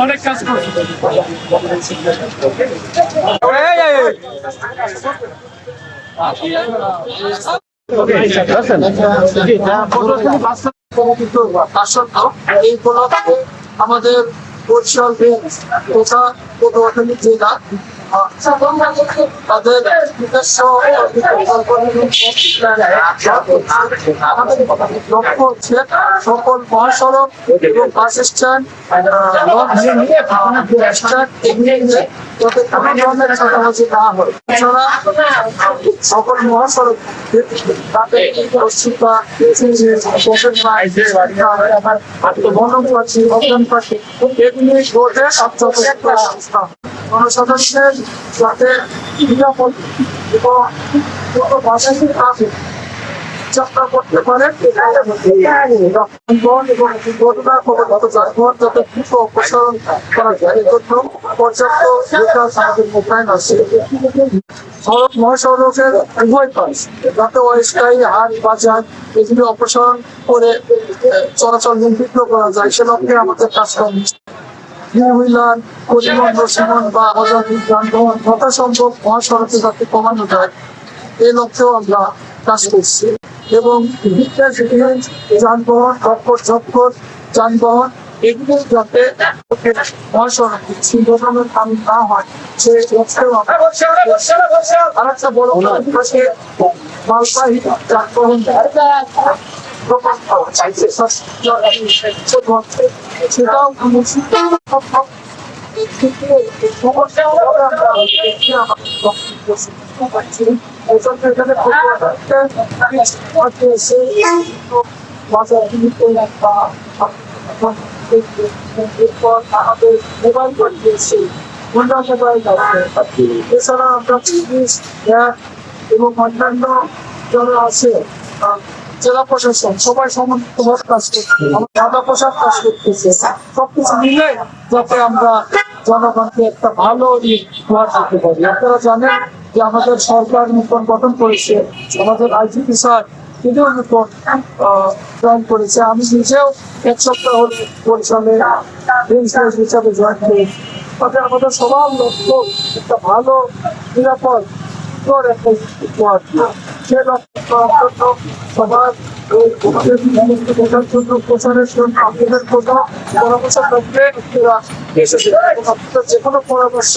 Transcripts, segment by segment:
অনেক কাজ করছে। আমাদের বরিশাল তথা পটুয়াখালী জেলা তাদের নিজস্ব লক্ষ্য হচ্ছে সকল মহাসড়ক এবং বাস স্ট্যান্ড যাতে কোনো ধরনের চাঁদাবাজি না হয়। এছাড়া সকল মহাসড়ক এগুলি বোর্ডের সংস্থা জনসাধারণের যাতে নিরাপদ এবং যাত্রা করতে পারে অপসারণ করা যায় এজন্য পর্যাপ্ত মোতায়েন আছে। সড়ক মহাসড়কের উভয় পাশ যাতে অস্থায়ী হাট বাজার এগুলি অপসারণ করে চলাচল নির্বিঘ্ন করা যায় সে লক্ষ্যে আমাদের কাজকর্ম হুইলার পরিবহন রসিমন বা অজাতিক যানবাহন যথাসম্ভব মহাসড়কে যাতে কমানো যায় এই লক্ষ্যেও আমরা কাজ করছি এবং যানবাহন ঝক্কর যানবাহন এগুলো যাতে মহাসড়কে দুর্ঘটনার কারণ না হয় সে লক্ষ্যেও আরেকটা বড় মালবাহী যানবাহন সেটাও এছাড়া আমরা পুলিশ এবং অন্যান্য যারা আছে জেলা প্রশাসন সবাই সমন্বিতভাবে কাজ করছে, সাদা পোশাক কাজ করতেছে, সবকিছু মিলে যাতে আমরা জনগণকে একটা ভালো উপহার দিতে পারি। আপনারা জানেন যে আমাদের সরকার নতুন গঠন করেছে, আমাদের আইজিপি স্যার তিনিও নতুন জয়েন করেছে। আমি নিজেও এক সপ্তাহ হলে বরিশালে হিসাবে জয়েন করেছি। তাতে আমাদের সবার লক্ষ্য একটা ভালো নিরাপদ একটা উপহার সে লক্ষ্য সবার প্রচারের জন্য আপনাদের পরামর্শ থাকবে যে কোনো পরামর্শ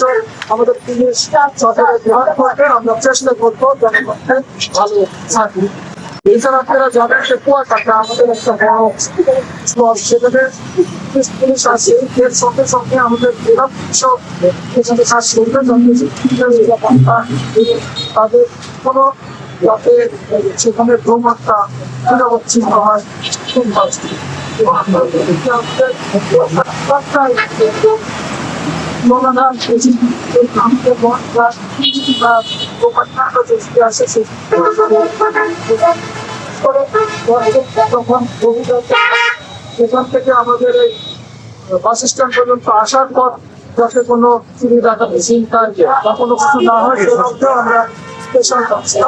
আমাদের পুলিশ সরকারের গ্রহণ করবেন। আমরা চেষ্টা করবো জনগণের ভালো থাকবে। এছাড়া আপনারা জানেন যে কুয়াকাটা আমাদের একটা বড় সেখানে পুলিশ আছে, এর সঙ্গে সঙ্গে আমাদের জেলা সব এখানে কাজ করবে তাদের কোনো যাতে সেখানে ভ্রমণটা নিরবচ্ছিন্ন হয় সেখান থেকে আমাদের এই বাস স্ট্যান্ড পর্যন্ত আসার পর যাতে কোনো সুবিধা চিন্তা বা কোনো কিছু না হয় সেটাও আমরা স্পেশাল ব্যবস্থা